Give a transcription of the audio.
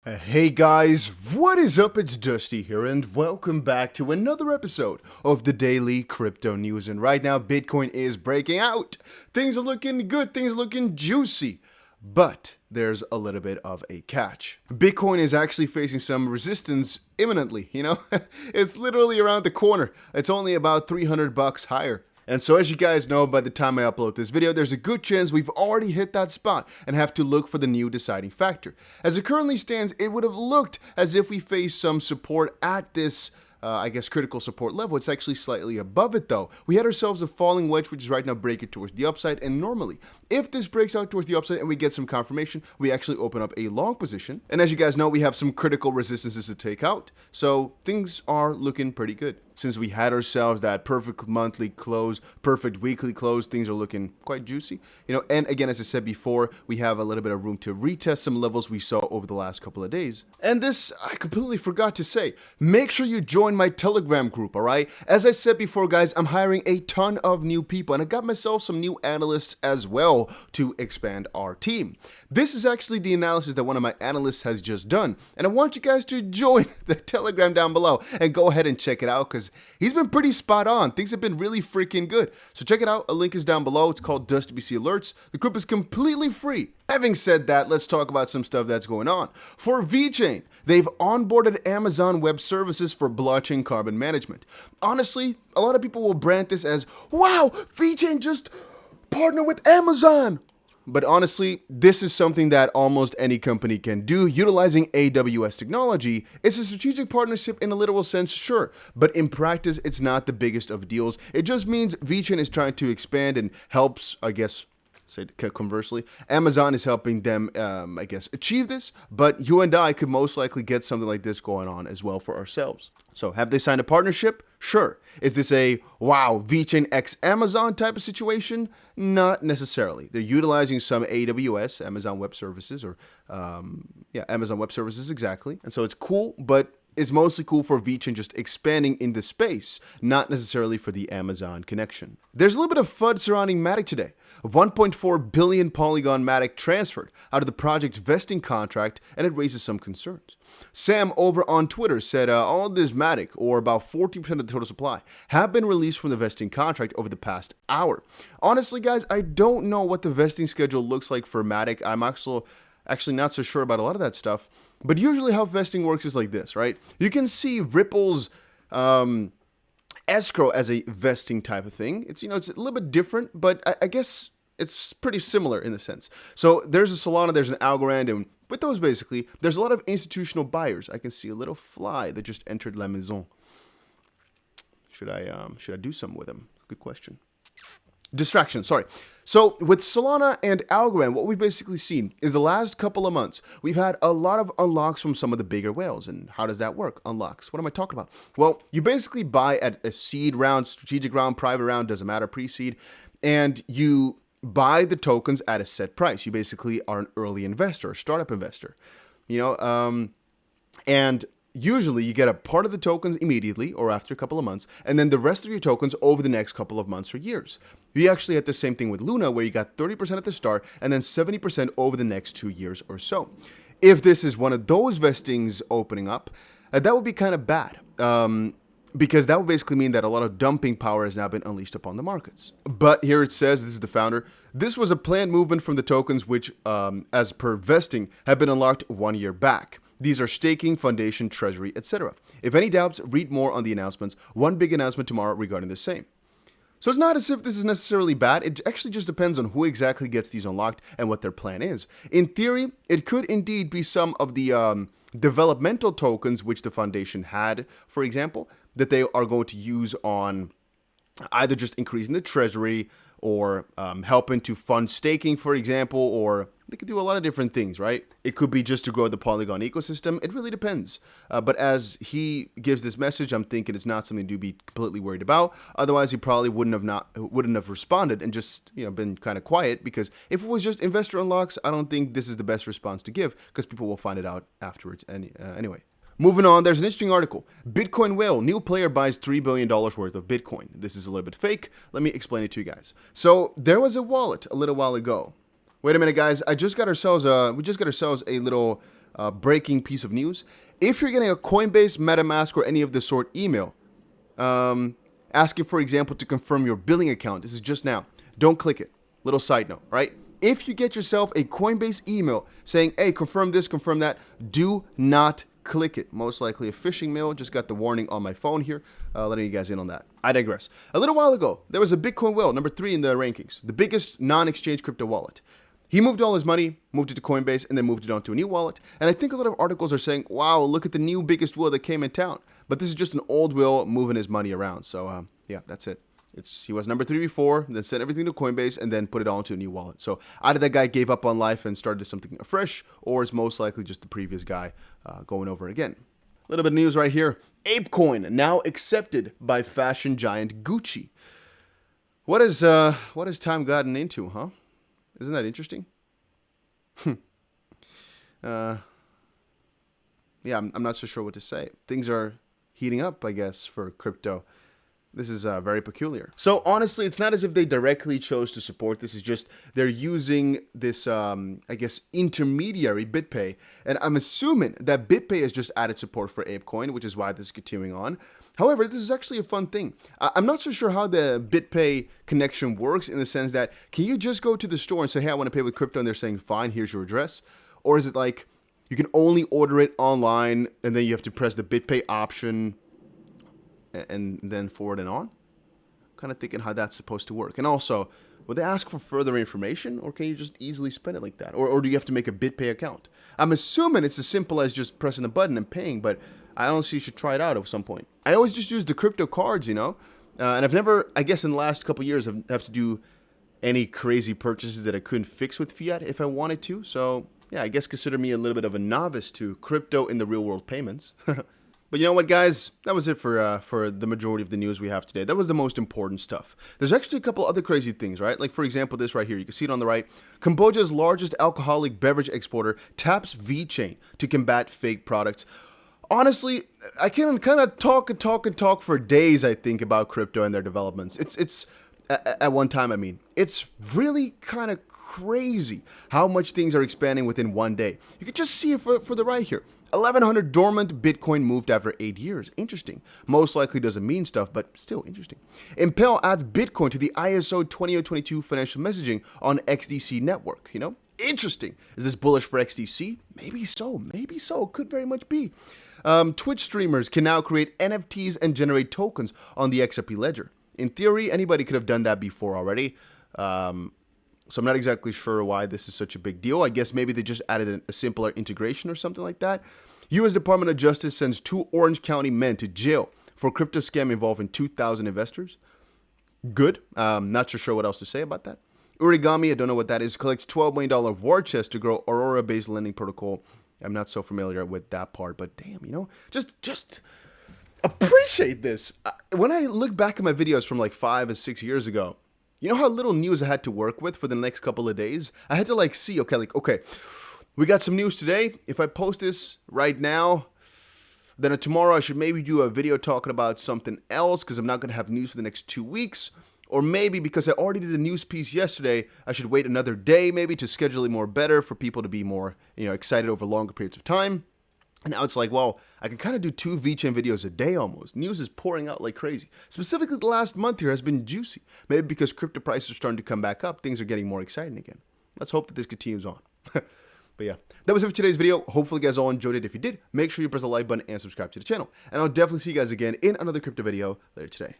Hey guys, what is up? It's Dusty here, and welcome back to another episode of the Daily Crypto News. And right now, Bitcoin is breaking out. Things are looking good, things are looking juicy, but there's a little bit of a catch. Bitcoin is actually facing some resistance imminently, It's literally around the corner. It's only about $300 higher. And so as you guys know, by the time I upload this video, there's a good chance we've already hit that spot and have to look for the new deciding factor. As it currently stands, it would have looked as if we faced some support at this critical support level. It's actually slightly above it though. We had ourselves a falling wedge, which is right now breaking towards the upside. And normally, if this breaks out towards the upside and we get some confirmation, we actually open up a long position. And as you guys know, we have some critical resistances to take out. So things are looking pretty good. Since we had ourselves that perfect monthly close, perfect weekly close, things are looking quite juicy. And again, as I said before, we have a little bit of room to retest some levels we saw over the last couple of days. And this, I completely forgot to say, make sure you join my Telegram group, all right? As I said before, guys, I'm hiring a ton of new people, and I got myself some new analysts as well to expand our team. This is actually the analysis that one of my analysts has just done, and I want you guys to join the Telegram down below and go ahead and check it out, because he's been pretty spot on. Things have been really freaking good. So check it out. A link is down below. It's called Dust BC Alerts. The group is completely free. Having said that, let's talk about some stuff that's going on. For Vechain, they've onboarded Amazon Web Services for blockchain carbon management. Honestly, a lot of people will brand this as, wow, Vechain just partnered with Amazon. But honestly, this is something that almost any company can do utilizing AWS technology. It's a strategic partnership in a literal sense, sure, but in practice, it's not the biggest of deals. It just means Vechain is trying to expand and helps, say conversely, Amazon is helping them, achieve this, but you and I could most likely get something like this going on as well for ourselves. So have they signed a partnership? Sure. Is this a, wow, Vechain x Amazon type of situation? Not necessarily. They're utilizing some AWS, Amazon Web Services, or Amazon Web Services exactly. And so it's cool, but it's mostly cool for Vechain just expanding in the space, not necessarily for the Amazon connection. There's a little bit of FUD surrounding Matic today. 1.4 billion Polygon Matic transferred out of the project's vesting contract, and it raises some concerns. Sam over on Twitter said all this Matic, or about 40% of the total supply, have been released from the vesting contract over the past hour. Honestly, guys, I don't know what the vesting schedule looks like for Matic. I'm actually not so sure about a lot of that stuff. But usually how vesting works is like this, right? You can see Ripple's escrow as a vesting type of thing. It's, it's a little bit different, but I guess it's pretty similar in the sense. So there's a Solana, there's an Algorand, and with those basically, there's a lot of institutional buyers. I can see a little fly that just entered La Maison. Should I do something with him? Good question. Distraction, sorry. So with Solana and Algorand, what we've basically seen is the last couple of months, we've had a lot of unlocks from some of the bigger whales. And how does that work? Unlocks. What am I talking about? Well, you basically buy at a seed round, strategic round, private round, doesn't matter, pre-seed, and you buy the tokens at a set price. You basically are an early investor, a startup investor, and usually you get a part of the tokens immediately or after a couple of months, and then the rest of your tokens over the next couple of months or years. We actually had the same thing with Luna, where you got 30% at the start and then 70% over the next 2 years or so. If this is one of those vestings opening up, that would be kind of bad. Because that would basically mean that a lot of dumping power has now been unleashed upon the markets. But here it says, this is the founder, this was a planned movement from the tokens which, as per vesting, have been unlocked 1 year back. These are staking, foundation, treasury, etc. If any doubts, read more on the announcements. One big announcement tomorrow regarding the same. So it's not as if this is necessarily bad. It actually just depends on who exactly gets these unlocked and what their plan is. In theory, it could indeed be some of the developmental tokens which the foundation had, for example, that they are going to use on either just increasing the treasury or helping to fund staking, for example, or they could do a lot of different things, right? It could be just to grow the Polygon ecosystem. It really depends. But as he gives this message, I'm thinking it's not something to be completely worried about. Otherwise, he probably wouldn't have responded and just been kind of quiet, because if it was just investor unlocks, I don't think this is the best response to give, because people will find it out afterwards anyway. Moving on, there's an interesting article. Bitcoin whale, new player buys $3 billion worth of Bitcoin. This is a little bit fake. Let me explain it to you guys. So there was a wallet a little while ago. Wait a minute, guys. We just got ourselves a little breaking piece of news. If you're getting a Coinbase, MetaMask, or any of the sort email, asking, for example, to confirm your billing account, this is just now, don't click it. Little side note, right? If you get yourself a Coinbase email saying, hey, confirm this, confirm that, do not click it. Most likely a phishing mail. Just got the warning on my phone here, letting you guys in on that. I digress. A little while ago, there was a Bitcoin whale, number 3 in the rankings, the biggest non-exchange crypto wallet. He moved all his money, moved it to Coinbase, and then moved it onto a new wallet. And I think a lot of articles are saying, wow, look at the new biggest whale that came in town. But this is just an old whale moving his money around. So, yeah, that's it. He was number 3 before, then sent everything to Coinbase, and then put it all into a new wallet. So either that guy gave up on life and started something fresh, or it's most likely just the previous guy going over again. A little bit of news right here. ApeCoin now accepted by fashion giant Gucci. What has time gotten into, huh? Isn't that interesting? Yeah, I'm not so sure what to say. Things are heating up, I guess, for crypto. This is very peculiar. So honestly, it's not as if they directly chose to support this. It's just they're using this, I guess, intermediary BitPay. And I'm assuming that BitPay has just added support for ApeCoin, which is why this is continuing on. However, this is actually a fun thing. I'm not so sure how the BitPay connection works in the sense that, can you just go to the store and say, hey, I want to pay with crypto, and they're saying, fine, here's your address? Or is it like you can only order it online and then you have to press the BitPay option and then forward and on? Kind of thinking how that's supposed to work. And also, would they ask for further information, or can you just easily spend it like that? Or do you have to make a BitPay account? I'm assuming it's as simple as just pressing a button and paying, but I don't see you should try it out at some point. I always just use the crypto cards, you know? And I've never, I guess in the last couple years, have to do any crazy purchases that I couldn't fix with fiat if I wanted to. So, yeah, I guess consider me a little bit of a novice to crypto in the real world payments. But you know what, guys? That was it for the majority of the news we have today. That was the most important stuff. There's actually a couple other crazy things, right? Like, for example, this right here. You can see it on the right. Cambodia's largest alcoholic beverage exporter taps Vechain to combat fake products. Honestly, I can kind of talk for days, I think, about crypto and their developments. It's at one time, I mean. It's really kind of crazy how much things are expanding within one day. You can just see it for the right here. 1,100 dormant Bitcoin moved after 8 years. Interesting. Most likely doesn't mean stuff, but still interesting. Impel adds Bitcoin to the ISO 20022 financial messaging on XDC network. You know, interesting. Is this bullish for XDC? Maybe so. Maybe so. Could very much be. Twitch streamers can now create NFTs and generate tokens on the Xrpl ledger. In theory, anybody could have done that before already. So I'm not exactly sure why this is such a big deal. I guess maybe they just added a simpler integration or something like that. U.S. Department of Justice sends 2 Orange County men to jail for crypto scam involving 2,000 investors. Good. Not so sure what else to say about that. Origami, I don't know what that is, collects $12 million war chest to grow Aurora-based lending protocol. I'm not so familiar with that part, but damn, you know, just appreciate this. When I look back at my videos from like 5 or 6 years ago, you know how little news I had to work with for the next couple of days? I had to like see, okay, we got some news today. If I post this right now, then tomorrow I should maybe do a video talking about something else because I'm not going to have news for the next 2 weeks. Or maybe because I already did a news piece yesterday, I should wait another day maybe to schedule it more better for people to be more, you know, excited over longer periods of time. And now it's like, well, I can kind of do 2 Vechain videos a day almost. News is pouring out like crazy. Specifically, the last month here has been juicy. Maybe because crypto prices are starting to come back up, things are getting more exciting again. Let's hope that this continues on. But yeah, that was it for today's video. Hopefully you guys all enjoyed it. If you did, make sure you press the like button and subscribe to the channel. And I'll definitely see you guys again in another crypto video later today.